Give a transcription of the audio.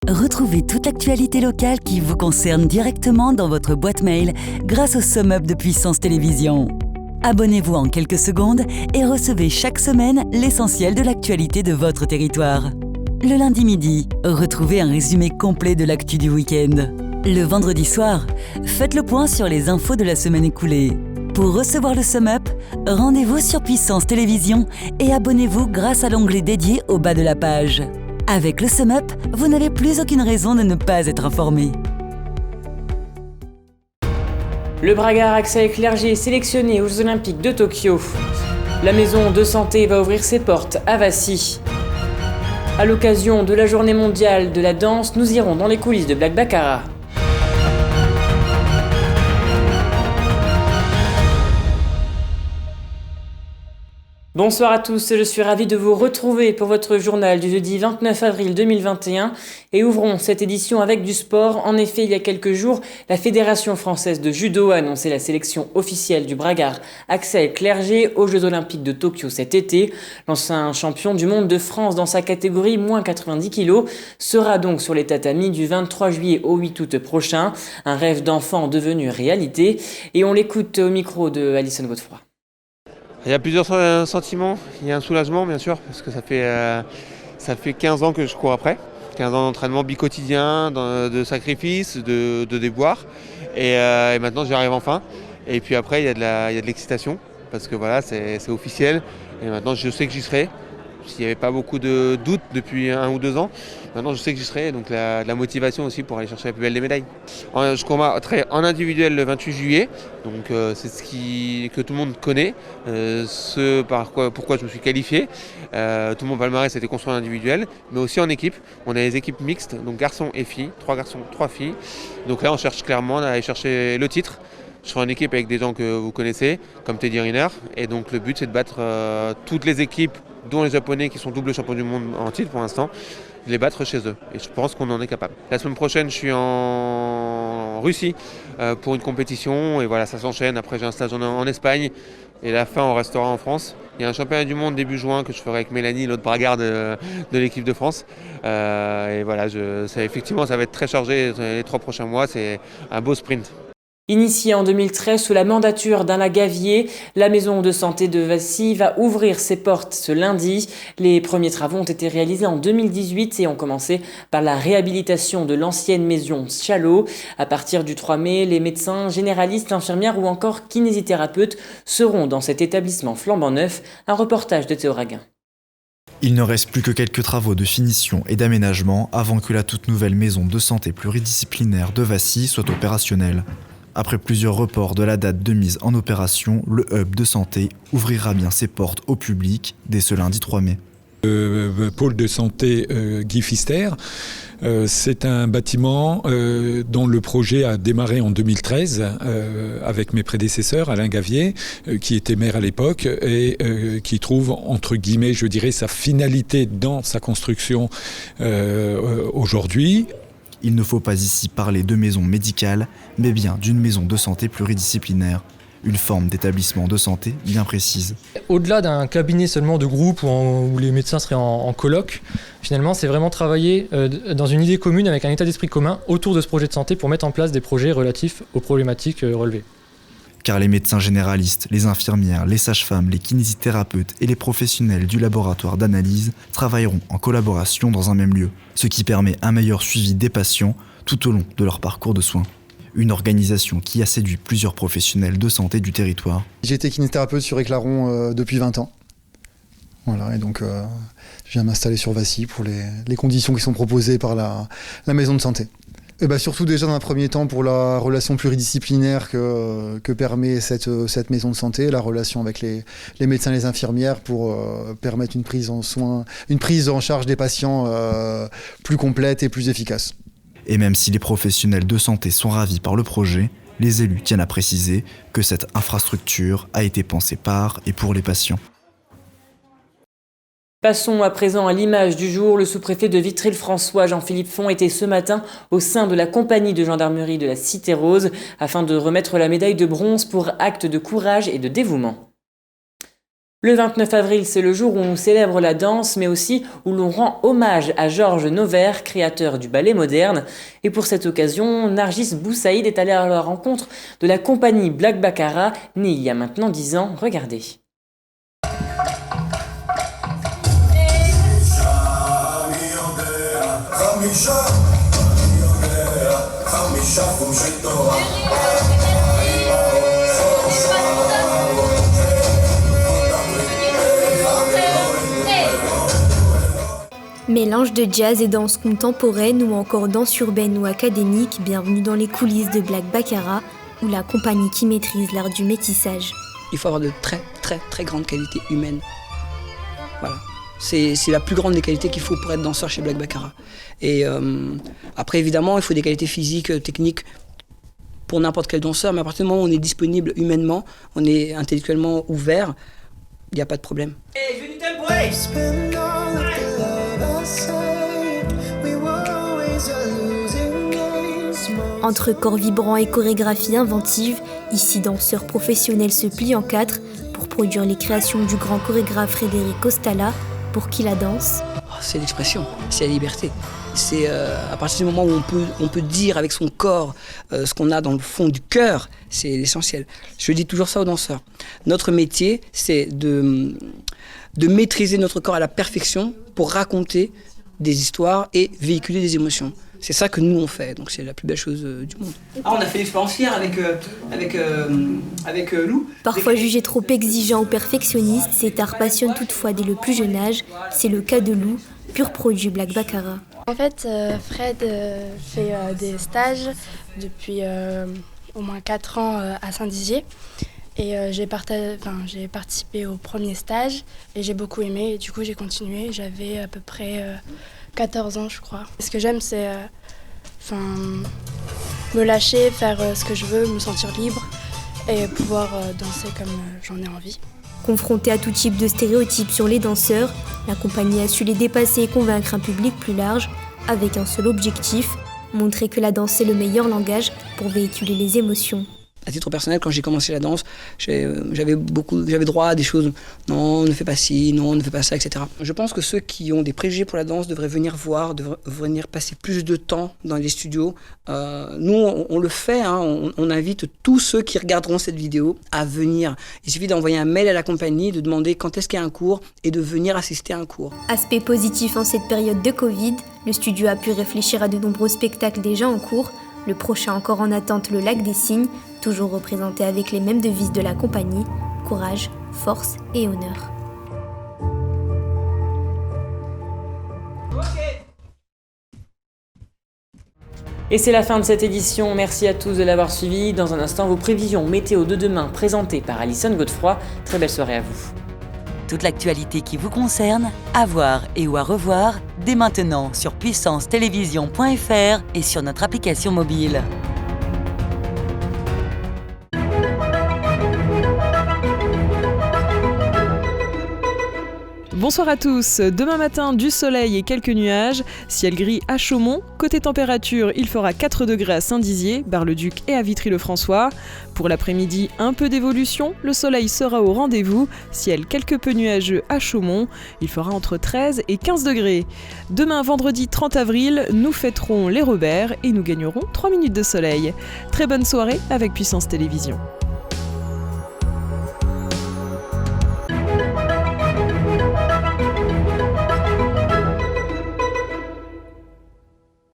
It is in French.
Retrouvez toute l'actualité locale qui vous concerne directement dans votre boîte mail grâce au SumUp de Puissance Télévisions. Abonnez-vous en quelques secondes et recevez chaque semaine l'essentiel de l'actualité de votre territoire. Le lundi midi, retrouvez un résumé complet de l'actu du week-end. Le vendredi soir, faites le point sur les infos de la semaine écoulée. Pour recevoir le SumUp, rendez-vous sur Puissance Télévisions et abonnez-vous grâce à l'onglet dédié au bas de la page. Avec le SumUp, vous n'avez plus aucune raison de ne pas être informé. Le Braga Axel Clerget est sélectionné aux Jeux Olympiques de Tokyo. La maison de santé va ouvrir ses portes à Vassy. À l'occasion de la journée mondiale de la danse, nous irons dans les coulisses de Black Baccarat. Bonsoir à tous, je suis ravi de vous retrouver pour votre journal du jeudi 29 avril 2021 et ouvrons cette édition avec du sport. En effet, il y a quelques jours, la Fédération française de judo a annoncé la sélection officielle du Braga Axel Clerget aux Jeux Olympiques de Tokyo cet été. L'ancien champion du monde de France dans sa catégorie moins 90 kg sera donc sur les tatamis du 23 juillet au 8 août prochain. Un rêve d'enfant devenu réalité et on l'écoute au micro de Alison Godefroy. Il y a plusieurs sentiments. Il y a un soulagement, bien sûr, parce que ça fait 15 ans que je cours après. 15 ans d'entraînement bi-quotidien, de sacrifices, de déboires. Et maintenant, j'y arrive enfin. Et puis après, il y a de l'excitation, parce que voilà, c'est officiel. Et maintenant, je sais que j'y serai. S'il n'y avait pas beaucoup de doutes depuis 1 ou 2 ans, maintenant je sais que j'y serai, donc de la motivation aussi pour aller chercher la plus belle des médailles. Je courrai en individuel le 28 juillet, donc c'est que tout le monde connaît, pourquoi je me suis qualifié. Tout mon palmarès a été construit en individuel, mais aussi en équipe. On a des équipes mixtes, donc garçons et filles, 3 garçons, 3 filles. Donc là on cherche clairement à aller chercher le titre. Je serai en équipe avec des gens que vous connaissez, comme Teddy Riner, et donc le but c'est de battre toutes les équipes, dont les Japonais qui sont double champions du monde en titre pour l'instant, de les battre chez eux. Et je pense qu'on en est capable. La semaine prochaine, je suis en Russie pour une compétition. Et voilà, ça s'enchaîne. Après, j'ai un stage en Espagne. Et la fin, on restera en France. Il y a un championnat du monde début juin que je ferai avec Mélanie, l'autre braguard de l'équipe de France. Et voilà, effectivement, ça va être très chargé les 3 prochains mois. C'est un beau sprint. Initiée en 2013 sous la mandature d'Alain Gavier, la maison de santé de Vassy va ouvrir ses portes ce lundi. Les premiers travaux ont été réalisés en 2018 et ont commencé par la réhabilitation de l'ancienne maison Chalot. À partir du 3 mai, les médecins généralistes, infirmières ou encore kinésithérapeutes seront dans cet établissement flambant neuf. Un reportage de Théo Raguin. Il ne reste plus que quelques travaux de finition et d'aménagement avant que la toute nouvelle maison de santé pluridisciplinaire de Vassy soit opérationnelle. Après plusieurs reports de la date de mise en opération, le hub de santé ouvrira bien ses portes au public dès ce lundi 3 mai. Le pôle de santé Guy Fister, c'est un bâtiment dont le projet a démarré en 2013 avec mes prédécesseurs, Alain Gavier, qui était maire à l'époque et qui trouve, entre guillemets, je dirais, sa finalité dans sa construction aujourd'hui. Il ne faut pas ici parler de maison médicale, mais bien d'une maison de santé pluridisciplinaire. Une forme d'établissement de santé bien précise. Au-delà d'un cabinet seulement de groupe où les médecins seraient en colloque, finalement c'est vraiment travailler dans une idée commune avec un état d'esprit commun autour de ce projet de santé pour mettre en place des projets relatifs aux problématiques relevées. Car les médecins généralistes, les infirmières, les sages-femmes, les kinésithérapeutes et les professionnels du laboratoire d'analyse travailleront en collaboration dans un même lieu, ce qui permet un meilleur suivi des patients tout au long de leur parcours de soins. Une organisation qui a séduit plusieurs professionnels de santé du territoire. J'ai été kinésithérapeute sur Éclaron depuis 20 ans. Voilà, et donc je viens m'installer sur Vassy pour les conditions qui sont proposées par la maison de santé. Et surtout déjà dans un premier temps pour la relation pluridisciplinaire que permet cette maison de santé, la relation avec les médecins et les infirmières pour permettre une prise en charge des patients plus complète et plus efficace. Et même si les professionnels de santé sont ravis par le projet, les élus tiennent à préciser que cette infrastructure a été pensée par et pour les patients. Passons à présent à l'image du jour. Le sous-préfet de Vitry-le-François, Jean-Philippe Font, était ce matin au sein de la compagnie de gendarmerie de la Cité Rose afin de remettre la médaille de bronze pour acte de courage et de dévouement. Le 29 avril, c'est le jour où on célèbre la danse, mais aussi où l'on rend hommage à Georges Noverre, créateur du ballet moderne. Et pour cette occasion, Nargis Boussaïd est allé à la rencontre de la compagnie Black Baccarat, née il y a maintenant 10 ans. Regardez. Mélange de jazz et danse contemporaine ou encore danse urbaine ou académique, bienvenue dans les coulisses de Black Baccarat, ou la compagnie qui maîtrise l'art du métissage. Il faut avoir de très grandes qualités humaines. Voilà. C'est la plus grande des qualités qu'il faut pour être danseur chez Black Baccarat. Et après, évidemment, il faut des qualités physiques, techniques pour n'importe quel danseur, mais à partir du moment où on est disponible humainement, on est intellectuellement ouvert, il n'y a pas de problème. Hey, je veux du tempo, Entre corps vibrant et chorégraphie inventive, ici danseurs professionnels se plient en quatre pour produire les créations du grand chorégraphe Frédéric Costalla, pour qui la danse, c'est l'expression, c'est la liberté. C'est à partir du moment où on peut dire avec son corps ce qu'on a dans le fond du cœur, c'est l'essentiel. Je dis toujours ça aux danseurs. Notre métier, c'est de maîtriser notre corps à la perfection pour raconter des histoires et véhiculer des émotions. C'est ça que nous on fait, donc c'est la plus belle chose du monde. Ah, on a fait l'expérience hier avec Lou. Parfois jugé trop exigeant ou perfectionniste, cet art passionne toutefois dès le plus jeune âge. C'est le cas de Lou, pur produit Black Baccarat. En fait, Fred fait des stages depuis au moins 4 ans à Saint-Dizier. Et j'ai participé au premier stage et j'ai beaucoup aimé. Et du coup, j'ai continué. J'avais à peu près 14 ans, je crois. Ce que j'aime, c'est me lâcher, faire ce que je veux, me sentir libre et pouvoir danser comme j'en ai envie. Confrontée à tout type de stéréotypes sur les danseurs, la compagnie a su les dépasser et convaincre un public plus large, avec un seul objectif, montrer que la danse est le meilleur langage pour véhiculer les émotions. À titre personnel, quand j'ai commencé la danse, j'avais droit à des choses. Non, ne fais pas ci, non, ne fais pas ça, etc. Je pense que ceux qui ont des préjugés pour la danse devraient venir voir, devraient venir passer plus de temps dans les studios. Nous, on le fait, hein, on invite tous ceux qui regarderont cette vidéo à venir. Il suffit d'envoyer un mail à la compagnie, de demander quand est-ce qu'il y a un cours et de venir assister à un cours. Aspect positif en cette période de Covid, le studio a pu réfléchir à de nombreux spectacles déjà en cours. Le prochain encore en attente, le Lac des Cygnes, toujours représenté avec les mêmes devises de la compagnie, courage, force et honneur. Et c'est la fin de cette édition, merci à tous de l'avoir suivi. Dans un instant, vos prévisions météo de demain présentées par Alison Godefroy. Très belle soirée à vous. Toute l'actualité qui vous concerne, à voir et ou à revoir, dès maintenant sur puissancetélévision.fr et sur notre application mobile. Bonsoir à tous, demain matin du soleil et quelques nuages, ciel gris à Chaumont, côté température il fera 4 degrés à Saint-Dizier, Bar-le-Duc et à Vitry-le-François. Pour l'après-midi, un peu d'évolution, le soleil sera au rendez-vous, ciel quelque peu nuageux à Chaumont, il fera entre 13 et 15 degrés. Demain vendredi 30 avril, nous fêterons les Robert et nous gagnerons 3 minutes de soleil. Très bonne soirée avec Puissance Télévision.